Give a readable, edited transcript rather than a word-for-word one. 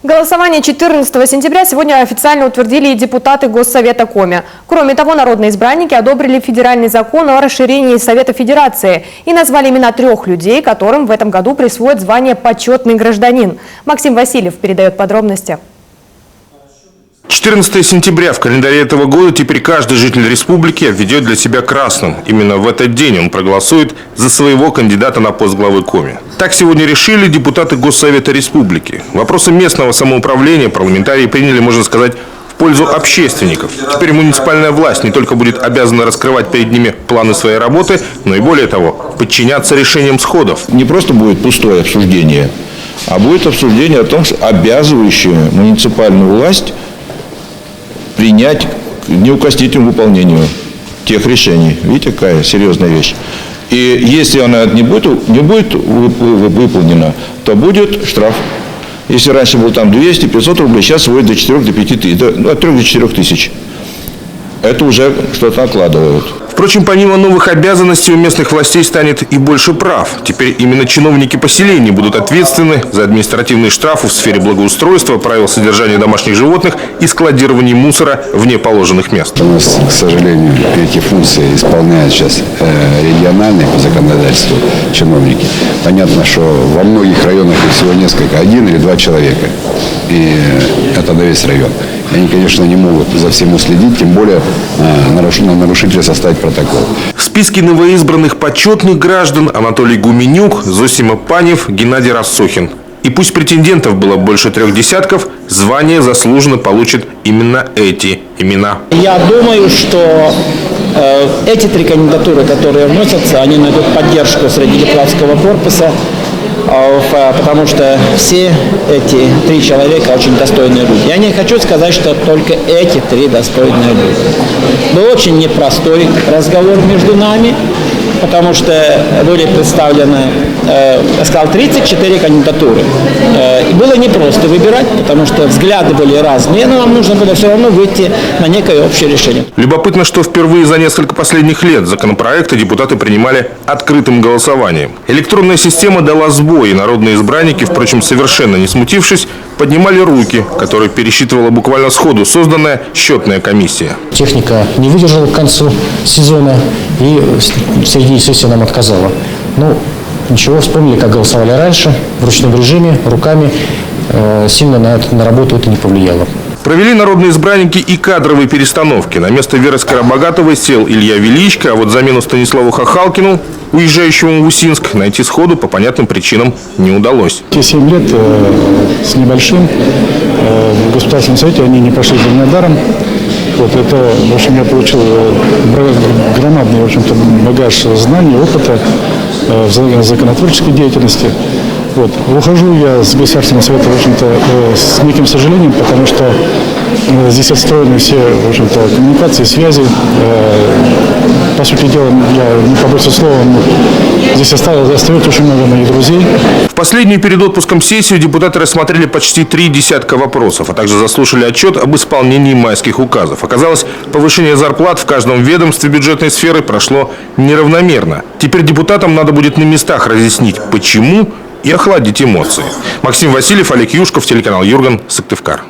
Голосование 14 сентября сегодня официально утвердили и депутаты Госсовета Коми. Кроме того, народные избранники одобрили федеральный закон о расширении Совета Федерации и назвали имена 3 людей, которым в этом году присвоят звание «Почетный гражданин». Максим Васильев передает подробности. 14 сентября в календаре этого года теперь каждый житель республики обведет для себя красным. Именно в этот день он проголосует за своего кандидата на пост главы Коми. Так сегодня решили депутаты Госсовета Республики. Вопросы местного самоуправления парламентарии приняли, можно сказать, в пользу общественников. Теперь муниципальная власть не только будет обязана раскрывать перед ними планы своей работы, но и более того, подчиняться решениям сходов. Не просто будет пустое обсуждение, а будет обсуждение о том, что обязывающее муниципальную власть принять к неукоснительному выполнению тех решений. Видите, какая серьезная вещь. И если она не будет выполнена, то будет штраф. Если раньше был там 200-500 рублей, сейчас вводят до 4-5 тысяч, от 3 до 4 тысяч. Это уже что-то накладывают. Впрочем, помимо новых обязанностей у местных властей станет и больше прав. Теперь именно чиновники поселений будут ответственны за административные штрафы в сфере благоустройства, правил содержания домашних животных и складирования мусора вне положенных мест. У нас, к сожалению, эти функции исполняют сейчас региональные по законодательству чиновники. Понятно, что во многих районах их всего несколько, 1 или 2 человека. И это на весь район. И они, конечно, не могут за всем уследить, тем более на нарушителя составить протокол. В списке новоизбранных почетных граждан Анатолий Гуменюк, Зосима Панев, Геннадий Рассохин. И пусть претендентов было больше 3 десятков, звание заслуженно получат именно эти имена. Я думаю, что эти 3 кандидатуры, которые вносятся, они найдут поддержку среди депутатского корпуса, потому что все эти 3 человека очень достойные люди. Я не хочу сказать, что только эти 3 достойные люди. Был очень непростой разговор между нами, потому что были представлены, я сказал, 34 кандидатуры. И было непросто выбирать, потому что взгляды были разные, но нам нужно было все равно выйти на некое общее решение. Любопытно, что впервые за несколько последних лет законопроекты депутаты принимали открытым голосованием. Электронная система дала сбой, и народные избранники, впрочем, совершенно не смутившись, поднимали руки, которые пересчитывала буквально сходу созданная счетная комиссия. Техника не выдержала к концу сезона и в середине сессии нам отказала. Ну, ничего, вспомнили, как голосовали раньше, в ручном режиме, руками. Сильно на работу это не повлияло. Провели народные избранники и кадровые перестановки. На место Веры Скоробогатовой сел Илья Величко, а вот замену Станиславу Хахалкину, уезжающему в Усинск, найти сходу по понятным причинам не удалось. Те 7 лет с небольшим в Государственном совете они не прошли даром. Вот это, в общем, я получил громадный, в общем-то, багаж знаний, опыта в законотворческой деятельности. Вот. Ухожу я с Государственного совета, в общем-то, с неким сожалением, потому что здесь отстроены все, в общем-то, коммуникации, связи. По сути дела, я не побоюсь слова, здесь остается очень много моих друзей. В последнюю перед отпуском сессию депутаты рассмотрели почти 3 десятка вопросов, а также заслушали отчет об исполнении майских указов. Оказалось, повышение зарплат в каждом ведомстве бюджетной сферы прошло неравномерно. Теперь депутатам надо будет на местах разъяснить, почему, и охладить эмоции. Максим Васильев, Олег Юшков, телеканал Юрган, Сыктывкар.